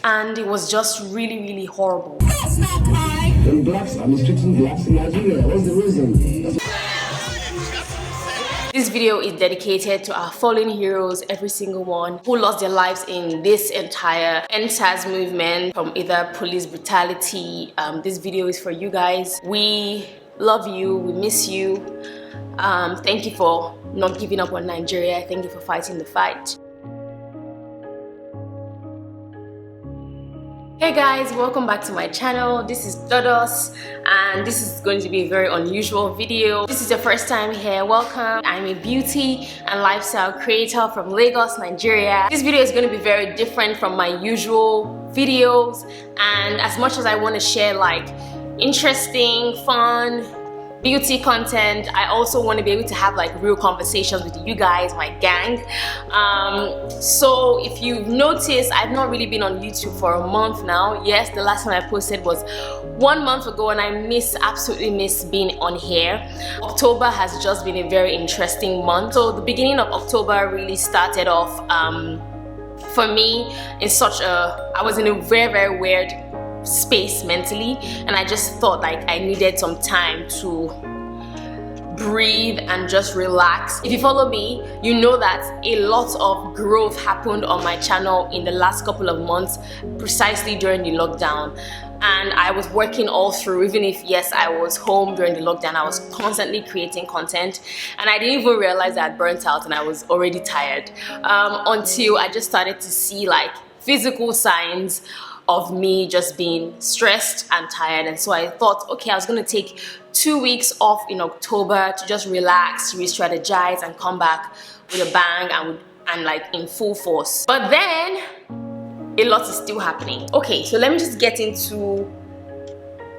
and it was just really horrible. When blacks are mistreating blacks in Nigeria, what's the reason? This video is dedicated to our fallen heroes, every single one who lost their lives in this entire End Sars movement from either police brutality. This video is for you guys. We love you, we miss you. Thank you for not giving up on Nigeria. Thank you for fighting the fight. Hey guys, welcome back to my channel. This is Dodos and this is going to be a very unusual video. This is your first time here, welcome. I'm a beauty and lifestyle creator from Lagos, Nigeria. This video is going to be very different from my usual videos, and as much as I want to share like interesting, fun, beauty content, I also want to be able to have like real conversations with you guys, my gang. So if you've noticed, I've not really been on YouTube for a month now. Yes, the last time I posted was 1 month ago, and I absolutely miss being on here. October has just been a very interesting month. So the beginning of October really started off for me in I was in a very weird space mentally, and I just thought like I needed some time to breathe and just relax. If you follow me, you know that a lot of growth happened on my channel in the last couple of months, precisely during the lockdown. And I was working all through, even if yes, I was home during the lockdown, I was constantly creating content, and I didn't even realize I had burnt out and I was already tired until I just started to see like physical signs of me just being stressed and tired. And so I thought, okay, I was going to take 2 weeks off in October to just relax, re-strategize, and come back with a bang and like in full force. But then a lot is still happening. Okay, so let me just get into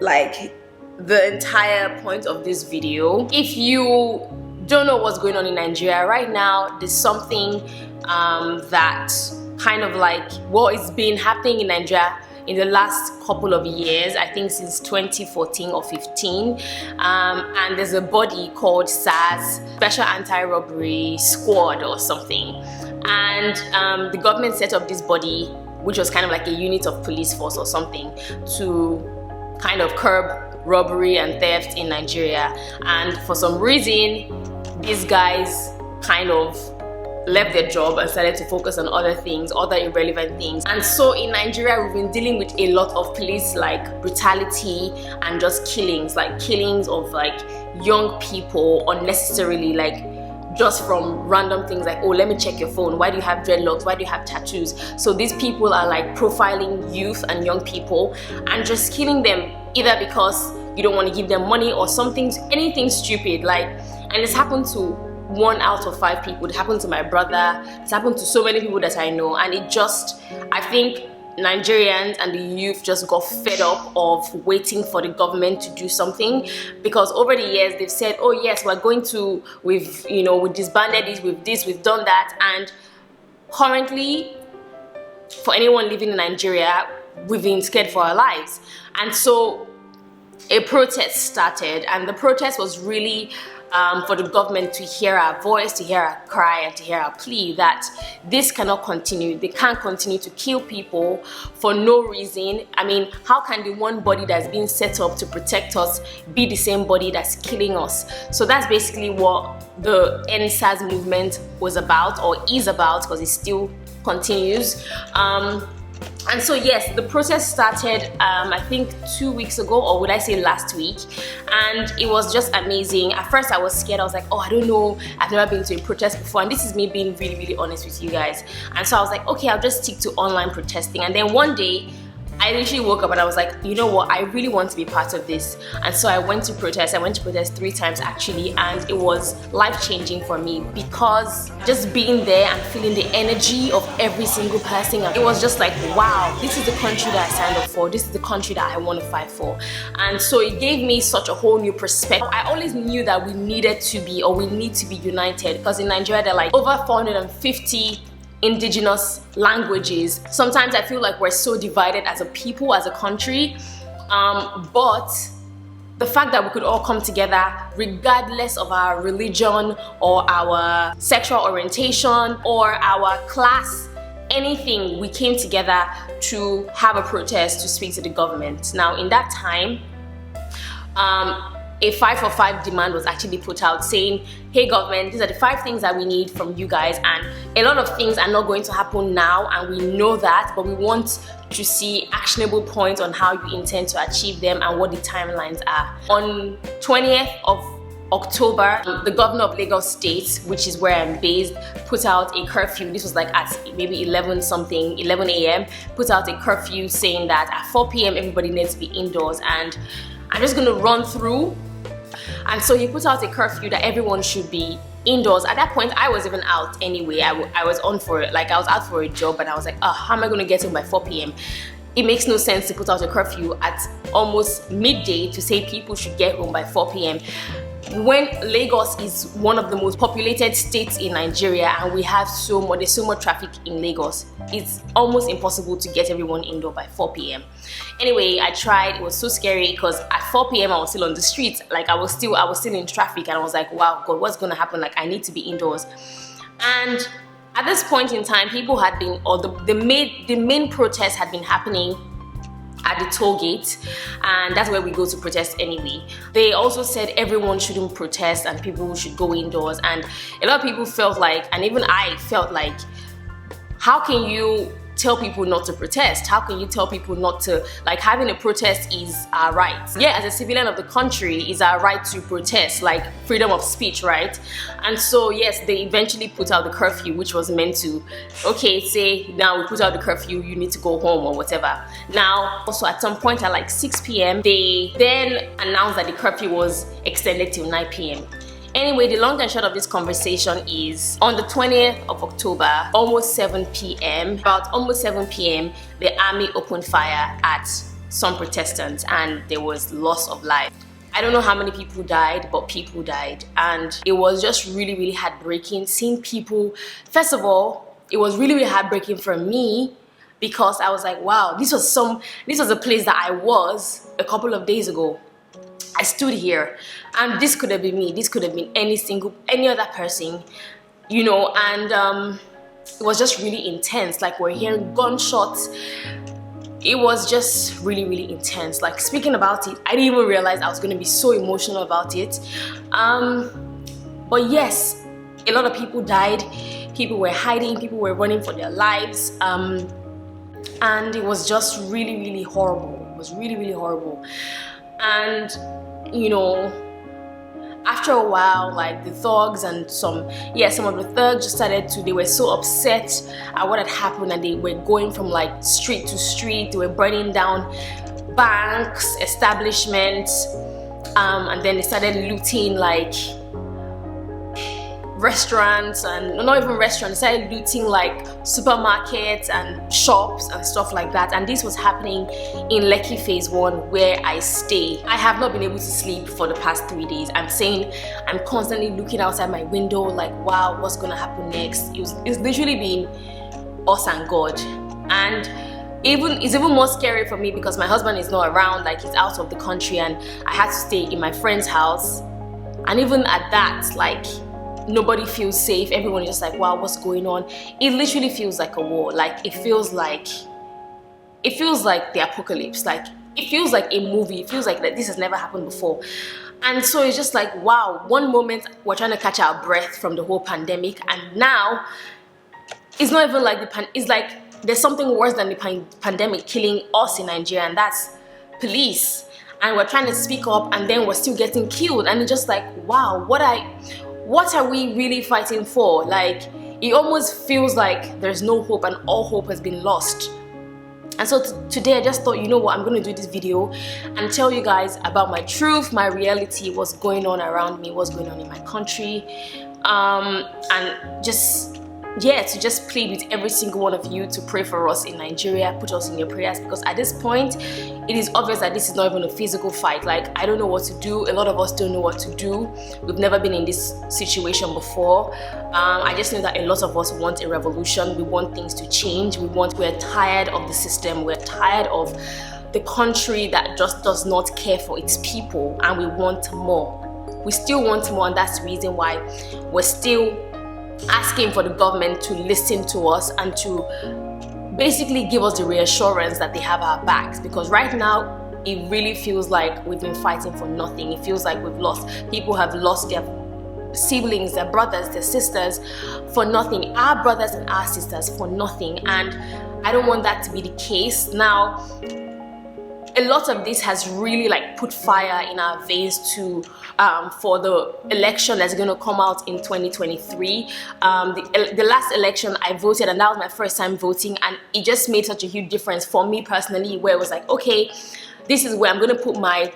like the entire point of this video. If you don't know what's going on in Nigeria right now, there's something that kind of like what is been happening in Nigeria in the last couple of years, I think since 2014 or 15, and there's a body called SARS, Special Anti-Robbery Squad or something, and the government set up this body, which was kind of like a unit of police force or something, to kind of curb robbery and theft in Nigeria. And for some reason, these guys kind of left their job and started to focus on other things, other irrelevant things. And so in Nigeria, we've been dealing with a lot of police like brutality and just killings of like young people unnecessarily, like just from random things like, oh, let me check your phone, why do you have dreadlocks, why do you have tattoos? So these people are like profiling youth and young people and just killing them, either because you don't want to give them money or anything stupid. Like, and it's happened to 1 out of 5 people. It happened to my brother, it's happened to so many people that I know, and I think Nigerians and the youth just got fed up of waiting for the government to do something, because over the years they've said, oh yes, we've disbanded this, we've done that, and currently for anyone living in Nigeria, we've been scared for our lives. And so a protest started, and the protest was really for the government to hear our voice, to hear our cry, and to hear our plea that this cannot continue. They can't continue to kill people for no reason. I mean, how can the one body that's being set up to protect us be the same body that's killing us? So that's basically what the End Sars movement was about, or is about, because it still continues. And so yes, the protest started I think 2 weeks ago, or would I say last week, and it was just amazing. At first I was scared. I was like, oh, I don't know, I've never been to a protest before, and this is me being really honest with you guys. And so I was like, okay, I'll just stick to online protesting. And then one day I literally woke up and I was like, you know what, I really want to be part of this. And so I went to protest 3 times actually, and it was life-changing for me, because just being there and feeling the energy of every single person, it was just like, wow, this is the country that I signed up for, this is the country that I want to fight for. And so it gave me such a whole new perspective. I always knew that we need to be united, because in Nigeria there are like over 450 indigenous languages. Sometimes I feel like we're so divided as a people, as a country, but the fact that we could all come together regardless of our religion or our sexual orientation or our class, anything, we came together to have a protest to speak to the government. Now, in that time, a 5 for 5 demand was actually put out saying, hey government, these are the 5 things that we need from you guys, and a lot of things are not going to happen now, and we know that, but we want to see actionable points on how you intend to achieve them and what the timelines are. On 20th of October, the governor of Lagos State, which is where I'm based, put out a curfew. This was like at maybe 11 a.m. put out a curfew saying that at 4 p.m. everybody needs to be indoors, and I'm just going to run through. And so he put out a curfew that everyone should be indoors. At that point, I was even out anyway. I was on for it, like I was out for a job, and I was like, oh, how am I going to get home by 4 p.m? It makes no sense to put out a curfew at almost midday to say people should get home by 4 p.m. when Lagos is one of the most populated states in Nigeria, and there's so much traffic in Lagos. It's almost impossible to get everyone indoor by 4 p.m. Anyway, I tried. It was so scary because at 4 p.m. I was still on the streets. Like I was still in traffic, and I was like, wow, God, what's gonna happen? Like I need to be indoors. And at this point in time, people had been, or the main protest had been happening at the toll gate, and that's where we go to protest anyway. They also said everyone shouldn't protest and people should go indoors, and a lot of people felt like, and even I felt like, how can you tell people not to protest? How can you tell people not to, like, having a protest is our right. Yeah, as a civilian of the country, is our right to protest, like freedom of speech, right? And so yes, they eventually put out the curfew, which was meant to, okay, say now we put out the curfew, you need to go home or whatever. Now, also at some point at like 6 p.m, they then announced that the curfew was extended till 9 p.m. Anyway, the long and short of this conversation is on the 20th of October, almost 7 p.m, the army opened fire at some protestants, and there was loss of life. I don't know how many people died, but people died, and it was just really, really heartbreaking seeing people. First of all, it was really, really heartbreaking for me because I was like, wow, this was a place that I was a couple of days ago. I stood here, and this could have been me, this could have been any other person, you know, and it was just really intense. Like, we're hearing gunshots. It was just really, really intense. Like, speaking about it, I didn't even realize I was going to be so emotional about it. But yes, a lot of people died, people were hiding, people were running for their lives, and it was just really, really horrible. It was really, really horrible. And you know, after a while, like the thugs and some of the thugs just started to, they were so upset at what had happened, and they were going from like street to street. They were burning down banks, establishments, and then they started looting like restaurants, and not even restaurants, they started looting like supermarkets and shops and stuff like that. And this was happening in Lekki Phase 1, where I stay. I have not been able to sleep for the past 3 days. I'm constantly looking outside my window like, wow, what's gonna happen next? It's literally been us and God. And it's even more scary for me because my husband is not around, like he's out of the country, and I had to stay in my friend's house. And even at that, like, nobody feels safe. Everyone is just like, wow, what's going on? It literally feels like a war. Like, it feels like the apocalypse. Like, it feels like a movie. It feels like that this has never happened before. And so it's just like, wow, one moment we're trying to catch our breath from the whole pandemic, and now it's not even like it's like there's something worse than the pandemic killing us in Nigeria, and that's police. And we're trying to speak up, and then we're still getting killed. And it's just like, wow, what are we really fighting for? Like, it almost feels like there's no hope, and all hope has been lost. And so today I just thought, you know what, I'm going to do this video and tell you guys about my truth, my reality, what's going on around me, what's going on in my country, and to just plead with every single one of you to pray for us in Nigeria. Put us in your prayers, because at this point it is obvious that this is not even a physical fight. Like, I don't know what to do. A lot of us don't know what to do. We've never been in this situation before. I just know that a lot of us want a revolution. We want things to change. We're tired of the system. We're tired of the country that just does not care for its people, and we want more. We still want more, and that's the reason why we're still asking for the government to listen to us and to basically give us the reassurance that they have our backs, because right now it really feels like we've been fighting for nothing. It feels like people have lost their siblings, their brothers, their sisters for nothing, our brothers and our sisters for nothing, and I don't want that to be the case. Now, a lot of this has really like put fire in our veins to for the election that's going to come out in 2023. The last election I voted, and that was my first time voting, and it just made such a huge difference for me personally, where it was like, okay, this is where I'm going to put my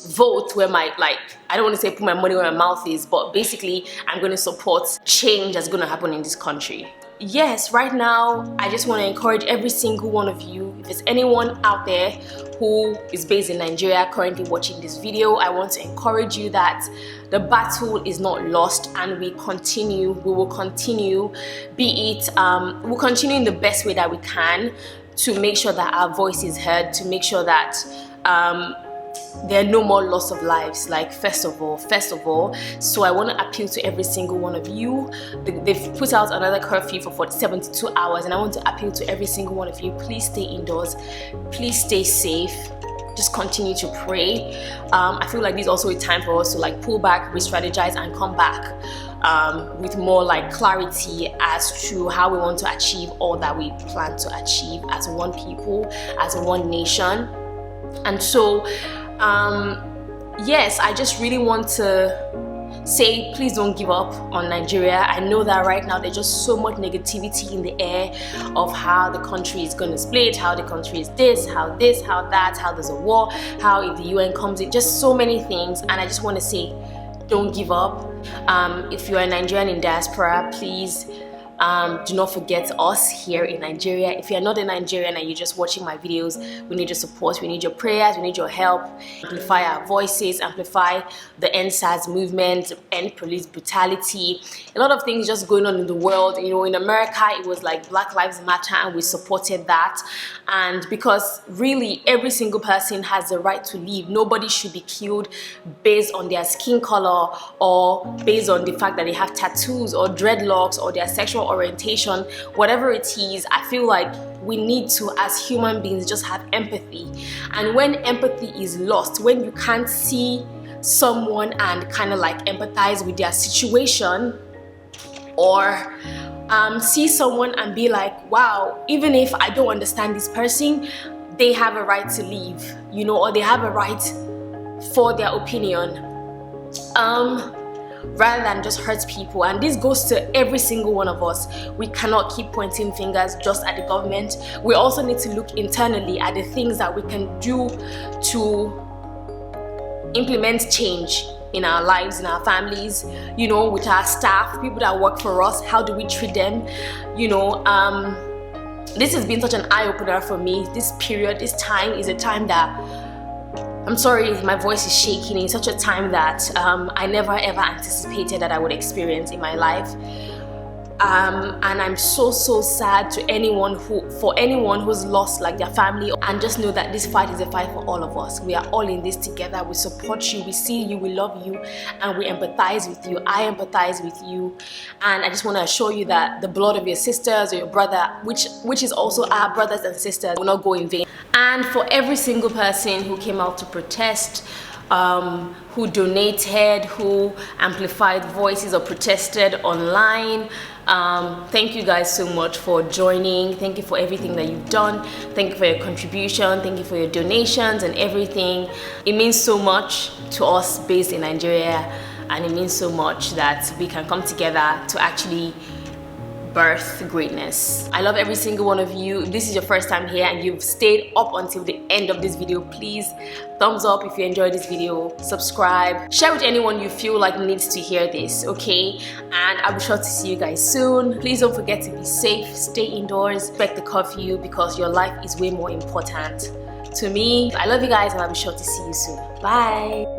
vote, where my, like, I don't want to say put my money where my mouth is, but basically I'm going to support change that's going to happen in this country. Yes, right now I just want to encourage every single one of you, if there's anyone out there who is based in Nigeria currently watching this video, I want to encourage you that the battle is not lost, and we will continue, we'll continue in the best way that we can to make sure that our voice is heard, to make sure that there are no more loss of lives, like first of all. So I want to appeal to every single one of you. They've put out another curfew for 72 hours, and I want to appeal to every single one of you. Please stay indoors, please stay safe, just continue to pray. I feel like this is also a time for us to like pull back, re-strategize, and come back with more like clarity as to how we want to achieve all that we plan to achieve as one people, as one nation. And so yes, I just really want to say, please don't give up on Nigeria. I know that right now there's just so much negativity in the air of how the country is going to split, how the country is this, how that, how there's a war, how if the UN comes in, just so many things. And I just want to say, don't give up. If you are a Nigerian in diaspora, please do not forget us here in Nigeria. If you're not a Nigerian and you're just watching my videos, we need your support, we need your prayers, we need your help. Amplify our voices, amplify the End Sars movement, end police brutality. A lot of things just going on in the world. You know, in America it was like Black Lives Matter, and we supported that. And because really every single person has the right to live. Nobody should be killed based on their skin color, or based on the fact that they have tattoos or dreadlocks or their sexual orientation, whatever it is. I feel like we need to, as human beings, just have empathy. And when empathy is lost, when you can't see someone and kind of like empathize with their situation, or see someone and be like, wow, even if I don't understand this person, they have a right to live, you know, or they have a right for their opinion, rather than just hurt people. And this goes to every single one of us. We cannot keep pointing fingers just at the government. We also need to look internally at the things that we can do to implement change in our lives, in our families, you know, with our staff, people that work for us. How do we treat them? You know, this has been such an eye-opener for me. This period, this time is a time that, I'm sorry, my voice is shaking. It's such a time that I never ever anticipated that I would experience in my life. And I'm so sad to for anyone who's lost like their family. And just know that this fight is a fight for all of us. We are all in this together. We support you, we see you, we love you, and we empathize with you. I empathize with you, and I just want to assure you that the blood of your sisters or your brother, which is also our brothers and sisters, will not go in vain. And for every single person who came out to protest, who donated, who amplified voices or protested online, thank you guys so much for joining. Thank you for everything that you've done. Thank you for your contribution. Thank you for your donations and everything. It means so much to us based in Nigeria, and it means so much that we can come together to actually birth greatness. I love every single one of you. If this is your first time here and you've stayed up until the end of this video, please thumbs up if you enjoyed this video, subscribe, share with anyone you feel like needs to hear this, okay? And I'll be sure to see you guys soon. Please don't forget to be safe, stay indoors, respect the curfew, because your life is way more important to me. I love you guys, and I'll be sure to see you soon. Bye.